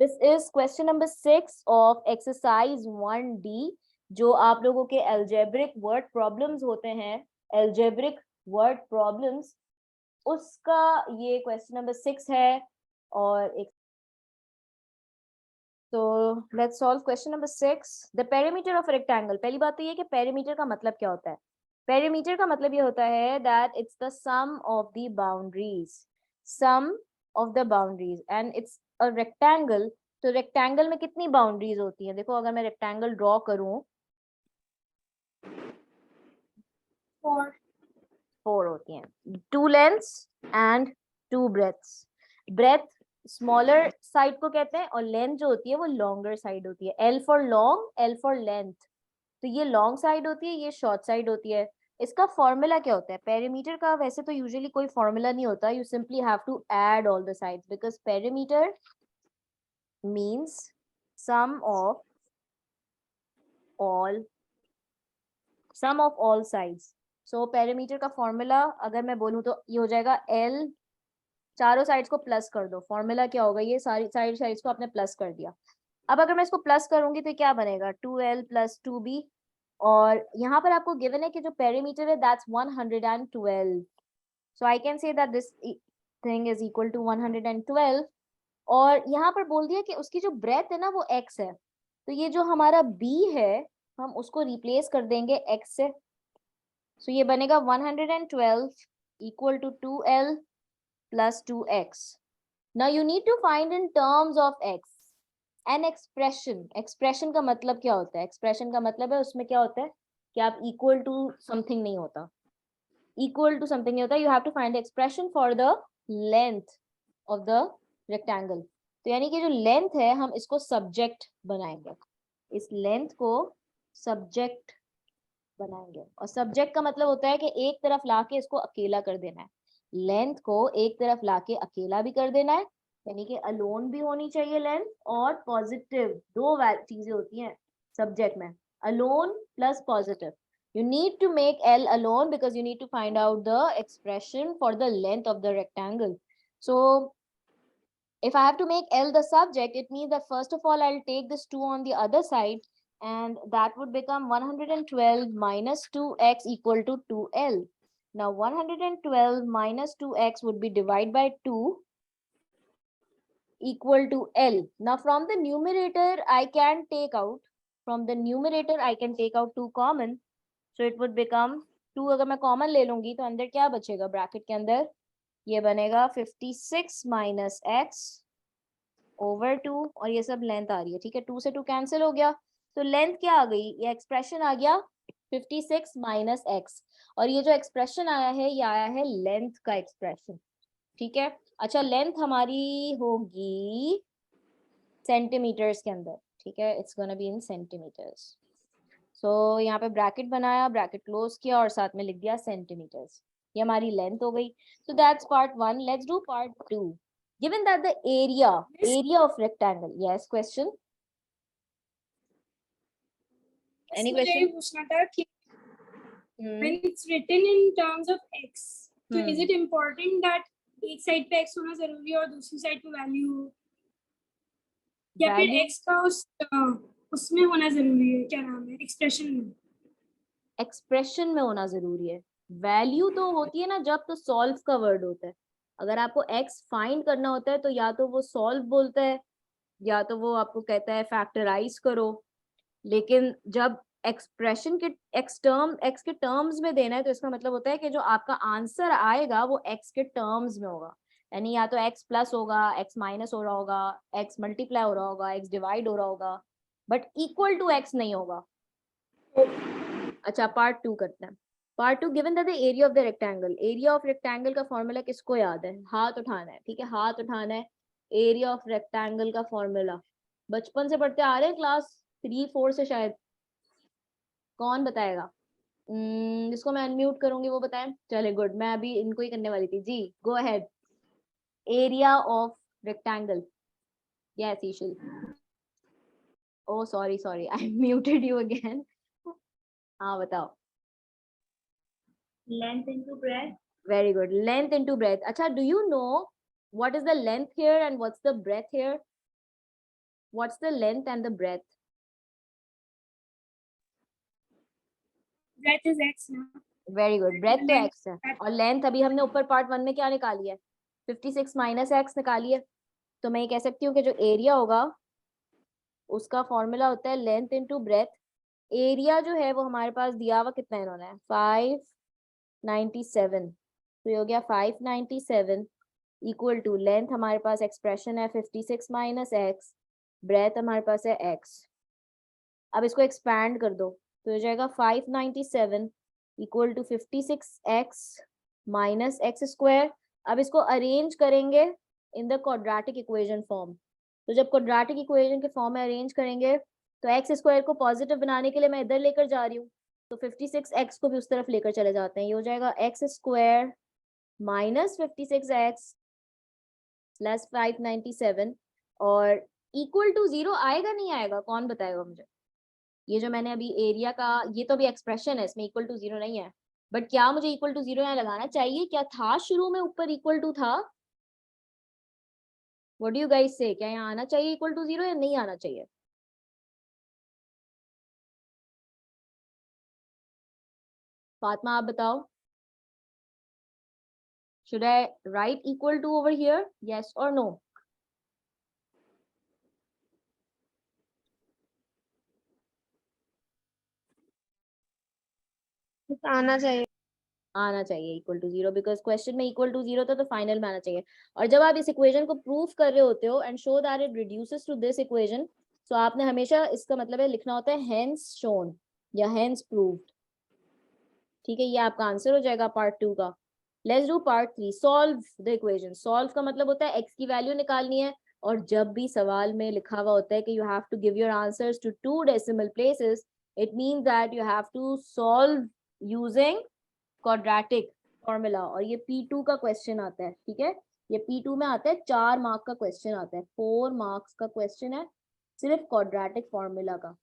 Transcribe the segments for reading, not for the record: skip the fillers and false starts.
This is question number 6 of exercise 1D, जो आप लोगों के एल्जेब्रिक वर्ड प्रॉब्लम्स होते हैं, एल्जेब्रिक वर्ड प्रॉब्लम्स, उसका ये क्वेश्चन नंबर 6 है। और एक तो let's solve question number 6। The perimeter of rectangle, पहली बात तो ये कि पेरीमीटर का मतलब क्या होता है। पेरीमीटर का मतलब ये होता है that it's the sum of the boundaries, sum of the boundaries, and it's a rectangle. तो रेक्टेंगल में कितनी बाउंड्रीज होती हैं? देखो, अगर मैं रेक्टेंगल ड्रॉ करूं, 4 होती हैं, 2 lengths and 2 breadths. Breadth smaller side को कहते हैं और लेंथ जो होती है वो लॉन्गर साइड होती है। L for long, L for length. तो ये लॉन्ग साइड होती है, ये शॉर्ट साइड होती है। इसका फॉर्मूला क्या होता है पेरीमीटर का? वैसे तो यूजुअली कोई फॉर्मूला नहीं होता, you simply have to add all the sides, because perimeter means sum of all, sum of all sides. So perimeter का फॉर्मूला अगर मैं बोलूं तो ये हो जाएगा एल, चारों साइड्स को प्लस कर दो। फॉर्मूला क्या होगा? ये सारी साइड्स को आपने प्लस कर दिया। अब अगर मैं इसको प्लस करूंगी तो क्या बनेगा? 2L plus 2B। और यहाँ पर आपको गिवन है कि जो पेरीमीटर है that's 112, so I can say that this thing is equal to 112। और यहाँ पर बोल दिया कि उसकी जो ब्रेथ है ना वो x है, तो ये जो हमारा b है हम उसको रिप्लेस कर देंगे x से। सो ये बनेगा 112 equal to 2L plus 2x. Now you need to find in terms of x an expression. Expression का मतलब क्या होता है? Expression का मतलब है उसमें क्या होता है कि आप equal to something नहीं होता, equal to something नहीं होता। You have to find the expression for the length of the rectangle. तो यानी कि जो length है हम इसको subject बनाएंगे, इस length को subject बनाएंगे। और subject का मतलब होता है कि एक तरफ लाके इसको अकेला कर देना है, लेंथ को एक तरफ लाके अकेला भी कर देना है, यानी कि अलोन भी होनी चाहिए लेंथ, और पॉजिटिव, दो चीजें होती हैं सब्जेक्ट में, alone plus positive. You need to make L alone because you need to find out the expression for the length of the rectangle. So if I have to make L the subject, it means that first of all I'll take this 2 on the other side, and that would become 112 minus 2x equal to 2L. Now 112 minus 2x would be divided by 2 equal to L. Now from the numerator I can take out, from the numerator I can take out 2 common, so it would become 2 अगर मैं common ले लूंगी तो अंदर क्या बचेगा? Bracket के अंदर ये बनेगा 56 माइनस एक्स ओवर 2, और ये सब लेंथ आ रही है, ठीक है, 2 से 2 कैंसिल हो गया, तो लेंथ क्या आ गई? ये एक्सप्रेशन आ गया 56 माइनस एक्स, और ये जो एक्सप्रेशन आया है ये आया है लेंथ का एक्सप्रेशन, ठीक है। अच्छा, लेंथ हमारी होगी सेंटीमीटर्स के अंदर, ठीक है, it's gonna be in centimetres. So यहाँ पे ब्रैकेट बनाया, ब्रैकेट क्लोज किया और साथ में लिख दिया सेंटीमीटर्स, ये हमारी लेंथ हो गई। So that's part 1। Let's do part 2। given that the area of rectangle, yes, question, any मुझे ये question? पूछना था कि when it's written in terms of x, तो is it important that एक साइड पे x होना जरूरी है और दूसरी साइड पे वैल्यू हो, या फिर Value x का उसमें होना जरूरी है, क्या नाम है, एक्सप्रेशन में? एक्सप्रेशन में होना जरूरी है। वैल्यू तो होती है ना जब तो सॉल्व का वर्ड होता है। अगर आपको एक्स फाइंड करना होता है तो या तो वो सॉल्व बोलता है या तो वो आपको कहता है फैक्टराइज करो। लेकिन जब एक्सप्रेशन के एक्स के टर्म्स में देना है तो इसका मतलब होता है कि जो आपका आंसर आएगा वो एक्स के टर्म्स में होगा, यानी या तो एक्स प्लस होगा, एक्स माइनस हो रहा होगा, एक्स मल्टीप्लाई हो रहा होगा, एक्स डिवाइड हो रहा होगा, बट इक्वल टू एक्स नहीं होगा। अच्छा, पार्ट 2 करते हैं। Part 2, given that the area of the rectangle, area of rectangle का फॉर्मूला किसको याद है? हाथ उठाना है, ठीक है, हाथ उठाना है। एरिया ऑफ रेक्टेंगल का फॉर्मूला बचपन से पढ़ते आ रहे हैं, क्लास 3-4 से शायद। कौन बताएगा? जिसको मैं अनम्यूट करूंगी वो बताएं। चले, गुड, मैं अभी इनको ही करने वाली थी जी, go ahead. Area of rectangle, yes Ishal. Oh sorry sorry, I muted you again. हाँ बताओ। Length into breadth. Very good. Length into breadth. Acha, do you know what is the length here and what's the breadth here? What's the length and the breadth? Breadth is x ना. Very good. breadth तो Length- x है और length अभी हमने ऊपर part 1 में क्या निकाली है 56 माइनस x निकाली है. तो मैं ये कह सकती हूँ कि जो एरिया होगा उसका फॉर्मूला होता है लेंथ इनटू ब्रेथ. एरिया जो है वो हमारे पास दिया हुआ कितना इन्होंने 597. तो ये हो गया 597 इक्वल टू लेंथ हमारे पास एक्सप्रेशन है 56 माइनस एक्स, ब्रेथ हमारे पास है x. अब इसको एक्सपैंड कर दो तो हो जाएगा 597 equal to 56x minus x square. अब इसको अरेंज करेंगे in the quadratic equation form. तो जब क्वाड्रेटिक इक्वेशन के फॉर्म में अरेंज करेंगे तो एक्स स्क्वायर को पॉजिटिव बनाने के लिए मैं इधर लेकर जा रही हूँ, तो 56x को भी उस तरफ लेकर चले जाते हैं. ये हो जाएगा x square minus 56x plus 597 और इक्वल टू 0 आएगा नहीं आएगा, कौन बताएगा मुझे? ये जो मैंने अभी एरिया का, ये तो अभी एक्सप्रेशन है, इसमें इक्वल टू 0 नहीं है, बट क्या मुझे इक्वल टू 0 यहाँ लगाना चाहिए? क्या था शुरू में ऊपर इक्वल टू था? व्हाट डू यू गाइस से, क्या यहाँ आना चाहिए इक्वल टू 0 या नहीं आना चाहिए? फातिमा आप बताओ. Should I write equal to over here? Yes or no? आना चाहिए. आना चाहिए इक्वल टू 0 बिकॉज क्वेश्चन में इक्वल टू 0 था तो फाइनल में आना चाहिए. और जब आप इस इक्वेशन को प्रूफ कर रहे होते हो and show that it reduces to this equation, तो आपने हमेशा इसका मतलब है लिखना होता है हेंस शोन या हेंस प्रूव्ड. ठीक है, ये आपका आंसर हो जाएगा पार्ट 2 का. Let's do part 3. Solve the equation. Solve का मतलब होता है एक्स की वैल्यू निकालनी है, और जब भी सवाल में लिखा हुआ होता है कि you have to give your answers to 2 decimal places, it means that you have to solve using quadratic formula. और ये P2 का क्वेश्चन आता है. ठीक है, ये P2 में आता है, 4 मार्क का क्वेश्चन आता है, 4 मार्क्स का क्वेश्चन है सिर्फ क्वाड्रेटिक फॉर्मूला का.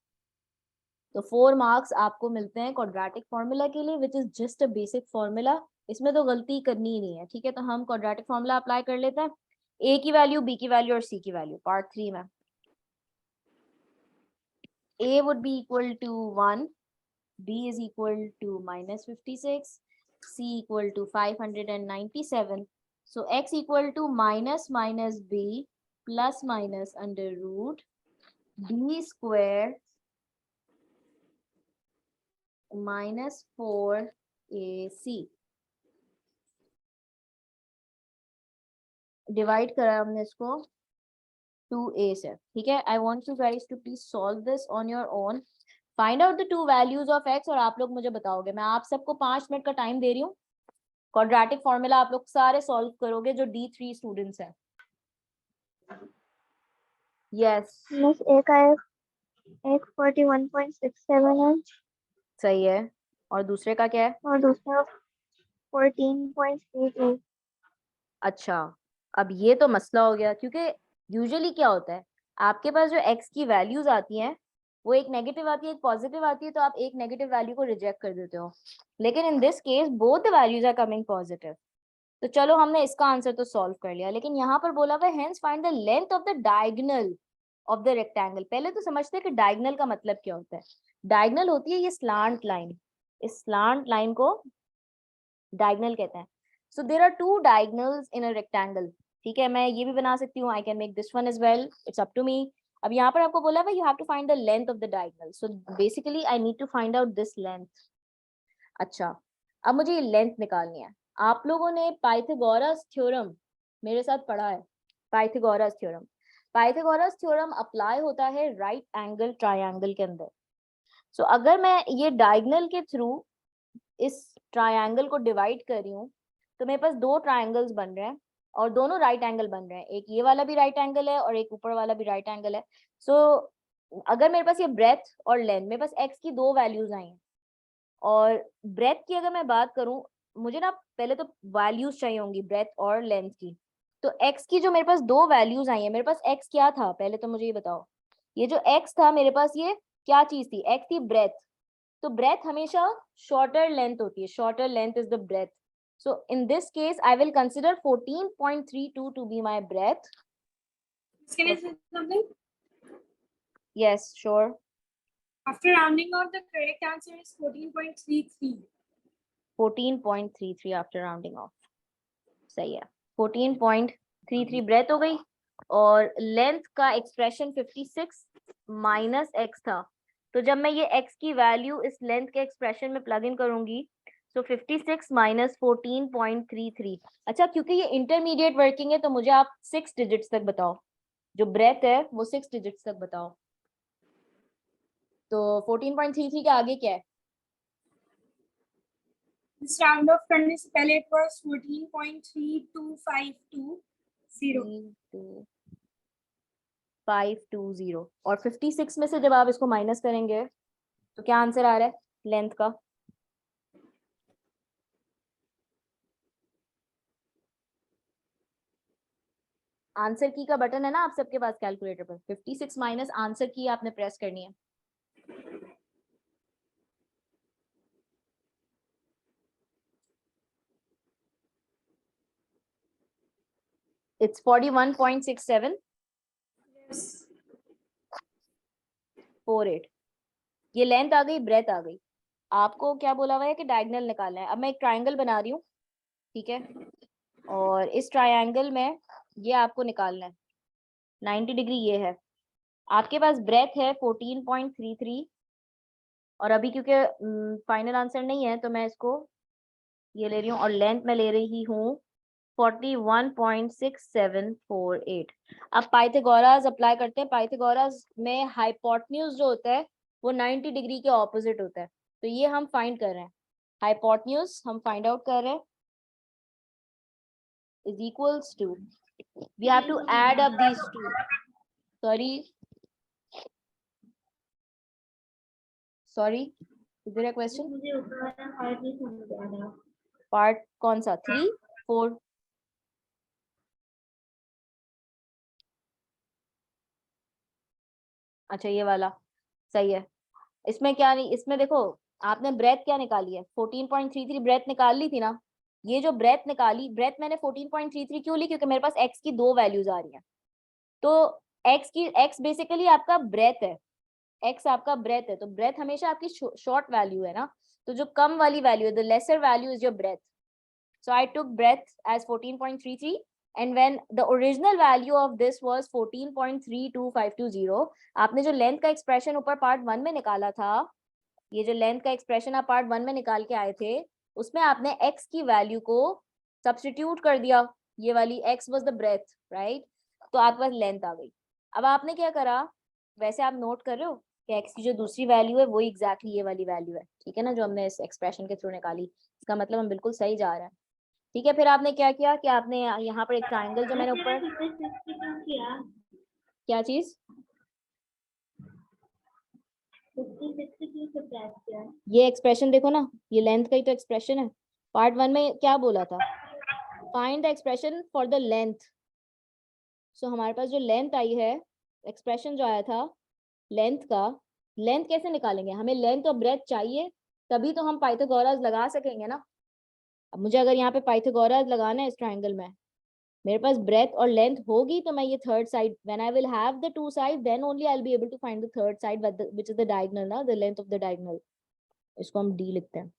तो 4 मार्क्स आपको मिलते हैं क्वाड्रेटिक फॉर्मूला के लिए, which is just a basic formula. इसमें तो गलती करनी ही नहीं है. ठीक है, तो हम क्वाड्रेटिक फॉर्मूला अप्लाई कर लेते हैं. ए की वैल्यू, बी की वैल्यू और सी की वैल्यू पार्ट 3 में. A would be equal to 1, B is equal to minus 56, c equal to 597. So x equal to minus minus b plus minus under root b square minus 4ac. Divide करा हमने इसको 2a से. ठीक है, I want you guys to please solve this on your own. Find out the 2 values of x और आप लोग मुझे बताओगे. मैं आप सबको 5 मिनट का टाइम दे रही हूँ. क्वाड्रेटिक फॉर्मूला आप लोग सारे सॉल्व करोगे जो D3 स्टूडेंट्स हैं. यस, मिस एक है 41.67 है सही है. और दूसरे का क्या है? और दूसरा 14.88. अच्छा, अब ये तो मसला हो गया, क्योंकि यूजुअली क्या होता है, आपके पास जो x की वैल्यूज आती हैं वो एक नेगेटिव आती है एक पॉजिटिव आती है, तो आप एक नेगेटिव वैल्यू को रिजेक्ट कर देते हो. लेकिन in this case both the values are coming positive. तो चलो हमने इसका आंसर तो सॉल्व कर लिया, लेकिन यहाँ पर बोला हुआ है hence find the length of the diagonal of the rectangle. पहले तो समझते हैं कि डायगोनल का मतलब क्या होता है. डायगोनल होती है ये स्लांट लाइन. इस स्लांट लाइन को डायगोनल कहते हैं. So there are 2 diagonals in a rectangle. ठीक है, मैं ये भी बना सकती हूँ, I can make this one as well, it's up to me. अब यहाँ पर आपको बोला है you have to find the length of the diagonal. So basically I need to find out this length. अच्छा, अब मुझे ये लेंथ निकालनी है. आप लोगों ने पाइथागोरस थ्योरम मेरे साथ पढ़ा है. Pythagoras theorem, Pythagoras theorem apply होता है राइट एंगल ट्रायंगल के अंदर. सो अगर मैं ये डायगोनल के थ्रू इस ट्रायंगल को डिवाइड कर रही हूँ, तो मेरे पास 2 ट्रायंगल्स बन रहे हैं और दोनों राइट एंगल बन रहे हैं. एक ये वाला भी राइट एंगल है और एक ऊपर वाला भी राइट एंगल है. सो अगर मेरे पास ये ब्रेथ और लेंथ, मेरे पास x की 2 वैल्यूज आई हैं, और ब्रेथ की अगर मैं बात करूं, मुझे ना पहले तो वैल्यूज चाहिए होंगी ब्रेथ और लेंथ की. तो x की जो मेरे पास 2 वैल्यूज आई हैं, मेरे पास x क्या था पहले तो मुझे ये बताओ. ये जो x था मेरे पास, ये क्या चीज थी? x थी ब्रेथ. तो ब्रेथ हमेशा शॉर्टर लेंथ होती है, shorter length is the breadth. So in this case I will consider 14.32 to be my breadth. Can I say something? Yes, sure. After rounding off, the correct answer is 14.33. 14.33 after rounding off. सही है. 14.33 breath हो गई और length का expression 56 minus x था. तो जब मैं ये x की वैल्यू इस लेंथ के एक्सप्रेशन में प्लग इन करूंगी तो 56 माइनस 14.33. अच्छा, क्योंकि ये इंटरमीडिएट वर्किंग है तो मुझे आप 6 डिजिट्स तक बताओ. जो ब्रेथ है वो 6 डिजिट्स तक बताओ. तो 14.33 के आगे क्या है? This round off करने से पहले it was 14.3252. 520 और 56 में से जब आप इसको माइनस करेंगे तो क्या आंसर आ रहा है लेंथ का? आंसर की का बटन है ना आप सबके पास कैलकुलेटर पर. 56 माइनस आंसर की आपने प्रेस करनी है. इट्स 41.6748. ये लेंथ आ गई, ब्रेथ आ गई. आपको क्या बोला हुआ है कि डायगोनल निकालना है. अब मैं एक ट्रायंगल बना रही हूँ, ठीक है, और इस ट्रायंगल में ये आपको निकालना है. 90 डिग्री ये है. आपके पास ब्रेथ है 14.33 और अभी क्योंकि फाइनल आंसर नहीं है तो मैं इसको ये ले रही हूँ और लेंथ में ले रही हूँ 41.6748. अब पाइथागोरस अप्लाई करते हैं. पाइथागोरस में हाइपोटेन्यूज जो होता है वो 90 डिग्री के ऑपोजिट होता है. तो ये हम फाइंड कर रहे हैं. हाइपोटेन्यूज हम फाइंड आउट कर रहे हैं is equals to, we have to add up these two. sorry is there a question? मुझे ऊपर वाला पार्ट नहीं समझ आ रहा. पार्ट कौन सा? 3 4? अच्छा ये वाला सही है. इसमें क्या नहीं, इसमें देखो आपने ब्रेथ क्या निकाली है? 14.33 ब्रेथ निकाल ली थी ना. ये जो ब्रेथ निकाली, ब्रेथ मैंने 14.33 क्यों ली? क्योंकि मेरे पास x की दो वैल्यूज आ रही हैं. तो x बेसिकली आपका ब्रेथ है. x आपका ब्रेथ है तो ब्रेथ हमेशा आपकी शॉर्ट वैल्यू है ना. तो जो कम वाली वैल्यू है, the lesser value is your breadth. So I took breadth as 14.33 and when the original value of this was 14.32520, आपने जो लेंथ का एक्सप्रेशन ऊपर पार्ट 1 में निकाला था, ये जो लेंथ का एक्सप्रेशन आप पार्ट 1 में निकाल के आए थे, उसमें आपने x की वैल्यू को सब्स्टिट्यूट कर दिया. ये वाली x was the breadth, right? तो आपके पास लेंथ आ गई. अब आपने क्या करा, वैसे आप नोट कर रहे हो कि x की जो दूसरी वैल्यू है वो एग्जैक्टली ये वाली वैल्यू है, ठीक है ना, जो हमने इस एक्सप्रेशन के थ्रू निकाली. इसका मतलब हम बिल्कुल सही जा रहे हैं. ठीक है, फिर आपने क्या किया कि आपने यहाँ पर एक ट्रायंगल जो मैंने ऊपर, क्या चीज? 56 ये एक्सप्रेशन देखो ना, ये लेंथ का ही तो एक्सप्रेशन है. पार्ट 1 में क्या बोला था? Find the expression for the length. So हमारे पास जो लेंथ आई है, एक्सप्रेशन जो आया था लेंथ का, लेंथ कैसे निकालेंगे? हमें लेंथ और ब्रेथ चाहिए तभी तो हम पाइथागोरस लगा सकेंगे ना. अब मुझे अगर यहाँ पे पाइथागोरस लगाना है इस ट्रायंगल में, मेरे पास ब्रेथ और लेंथ होगी तो मैं ये third side, when I will have the two side then only I will be able to find the third side which is the diagonal ना, the length of the diagonal. इसको हम D लिखते हैं.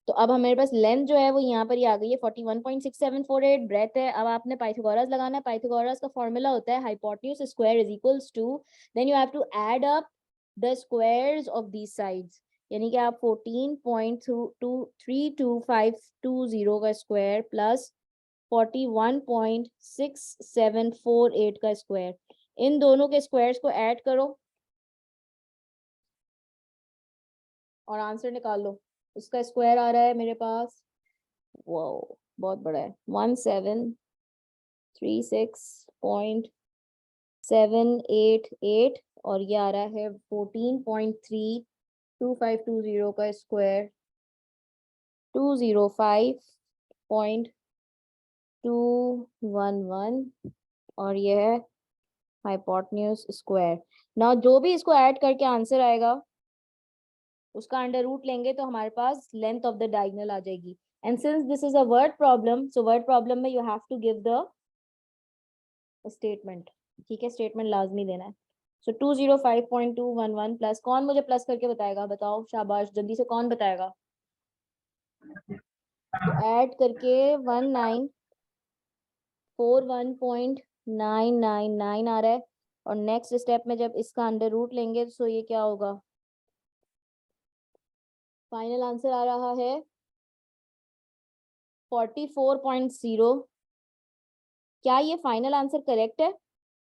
तो अब मेरे पास लेंथ जो है वो यहाँ पर ही आ गई है 41.6748. ब्रेथ है. अब आपने पाइथागोरस लगाना है. पाइथागोरस का फॉर्मूला होता है hypotenuse square is equals to, then you have to add up the squares of these sides. यानी कि आप 14.32520 का स्क्वायर प्लस 41.6748 का स्क्वायर, इन दोनों के स्क्वायर्स को ऐड करो और आंसर निकाल लो. उसका स्क्वायर आ रहा है मेरे पास, वो बहुत बड़ा है, 1736.788 और ये आ रहा है 14.32520 का स्क्वायर 205.211 और ये है हाइपोटेन्यूज स्क्वायर. नाउ जो भी इसको ऐड करके आंसर आएगा उसका अंडर रूट लेंगे तो हमारे पास लेंथ ऑफ द डायगोनल आ जाएगी. And since this is a word problem, so word problem में you have to give the statement. ठीक है, स्टेटमेंट लाजमी देना है। सो 205.211 प्लस, कौन मुझे प्लस करके बताएगा, बताओ शाबाश, जल्दी से कौन बताएगा। तो ऐड करके 1941.999 आ रहा है, और नेक्स्ट स्टेप में जब इसका अंडर रूट लेंगे तो ये क्या होगा, फाइनल आंसर आ रहा है 44.0। क्या ये फाइनल आंसर करेक्ट है?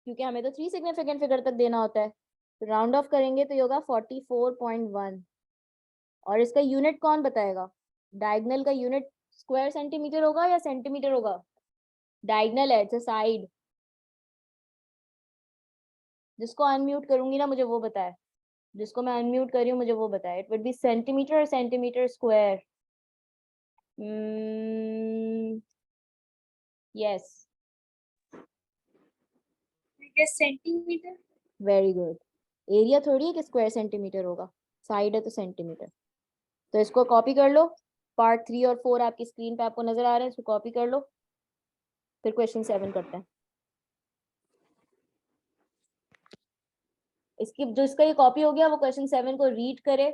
क्योंकि हमें तो 3 सिग्निफिकेंट फिगर तक देना होता है, तो राउंड ऑफ करेंगे तो ये होगा 44.1। और इसका यूनिट कौन बताएगा, डायगोनल का यूनिट स्क्वायर सेंटीमीटर होगा या सेंटीमीटर होगा, डायगोनल है, इट्स साइड। जिसको अनम्यूट करूंगी ना मुझे वो बताए, जिसको मैं अनम्यूट कर रही हूँ मुझे वो बताए। इट वुड बी सेंटीमीटर और centimetre square. Yes, I guess centimeter. Very good. Area थोड़ी है कि स्क्वायर सेंटीमीटर होगा, साइड है तो सेंटीमीटर। तो इसको कॉपी कर लो, पार्ट 3 और 4 आपकी स्क्रीन पे आपको नजर आ रहे हैं, इसको कॉपी कर लो, फिर क्वेश्चन 7 करते हैं। इसकी जो इसका ये कॉपी हो गया वो क्वेश्चन 7 को रीड करे,